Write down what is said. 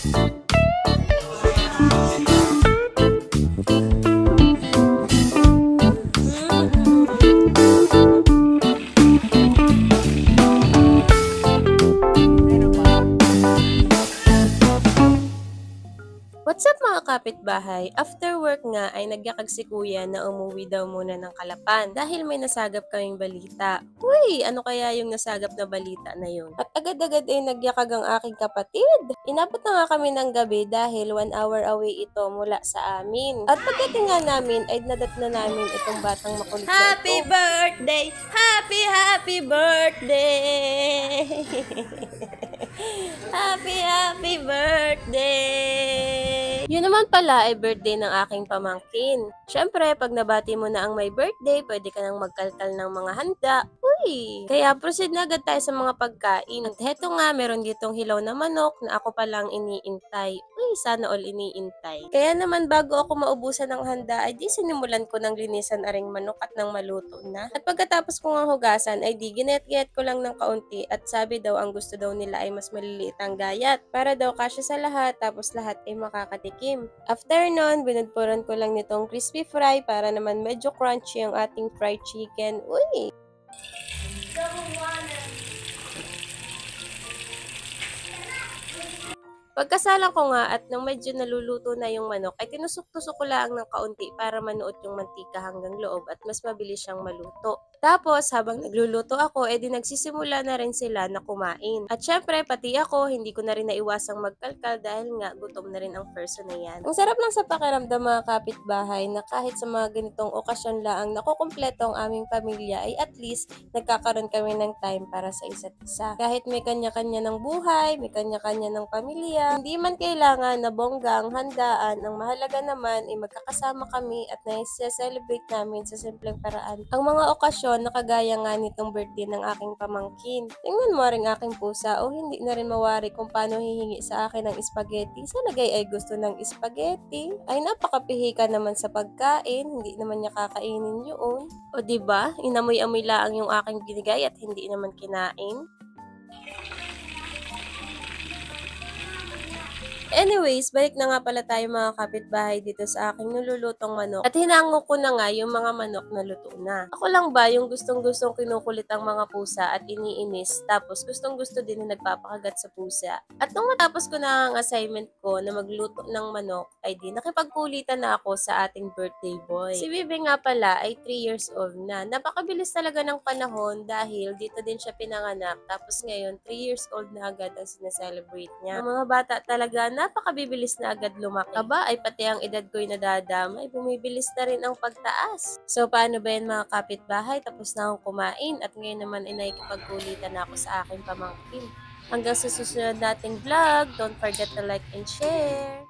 What's up mga kapitbahay? After work nga ay nagyakag si kuya na umuwi daw muna ng Kalapan dahil may nasagap kaming balita. Uy, ano kaya yung nasagap na balita na yun? At agad-agad ay nagyakag ang aking kapatid. Inabot na nga kami ng gabi dahil 1 hour away ito mula sa amin. At pagdating nga namin ay nadat na namin itong batang makulit na ito. Happy birthday! Happy birthday! Happy birthday! Yun naman pala ay birthday ng aking pamangkin. Syempre, pag nabati mo na ang may birthday, pwede ka nang magkalkal ng mga handa. Uy! Kaya proceed na agad tayo sa mga pagkain. At heto nga, meron ditong hilaw na manok na ako palang iniintay. Uy, sana all iniintay. Kaya naman bago ako maubusan ng handa, ay di sinimulan ko ng linisan aring manok at nang maluto na. At pagkatapos ko nga hugasan, ay di ginayat-gayat ko lang ng kaunti at sabi daw ang gusto daw nila ay mas maliliit ang gayat. Para daw kasya sa lahat, tapos lahat ay makakatikim. After nun, binudpuran ko lang nitong crispy fry para naman medyo crunchy ang ating fried chicken. Uy! Pagkasalang ko nga at nang medyo naluluto na yung manok, ay tinusok-tusok ko lang ng kaunti para manuot yung mantika hanggang loob at mas mabilis siyang maluto. Tapos, habang nagluluto ako, edi nagsisimula na rin sila na kumain. At syempre, pati ako, hindi ko na rin naiwasang magkalkal dahil nga gutom na rin ang person na yan. Ang sarap lang sa pakiramdam mga kapitbahay na kahit sa mga ganitong okasyon lang nakukumpleto ang aming pamilya ay at least nagkakaroon kami ng time para sa isa't isa. Kahit may kanya-kanya ng buhay, may kanya-kanya ng pamilya, hindi man kailangan na bonggang handaan, ang mahalaga naman ay magkakasama kami at na-celebrate namin sa simpleng paraan. Ang mga okasyon na kagaya nga nitong birthday ng aking pamangkin. Tingnan mo ring aking pusa o hindi na rin mawari kung paano hihingi sa akin ng spaghetti. Sa lagay ay gusto ng spaghetti. Ay napakapihika naman sa pagkain, hindi naman niya kakainin yun. O diba, inamoy-amoy lang yung aking binigay at hindi naman kinain. Anyways, balik na nga pala tayo mga kapitbahay dito sa aking nilulutong manok. At hinango ko na nga yung mga manok na luto na. Ako lang ba yung gustong-gustong kinukulit ang mga pusa at iniinis, tapos gustong-gusto din na nagpapakagat sa pusa. At nung matapos ko na ang assignment ko na magluto ng manok, ay di nakipagkulitan na ako sa ating birthday boy. Si Bibi nga pala ay 3 years old na. Napakabilis talaga ng panahon dahil dito din siya pinanganak. Tapos ngayon, 3 years old na agad ang sineselebrate niya. Ang mga bata talaga, napakabilis na agad lumaki. Aba, ay pati ang edad ko'y nadadamay, bumibilis na rin ang pagtaas. So, paano ba yan mga kapitbahay? Tapos na akong kumain at ngayon naman ay nakikipagkulitan na ako sa aking pamangkin. Hanggang sa susunod nating vlog, don't forget to like and share!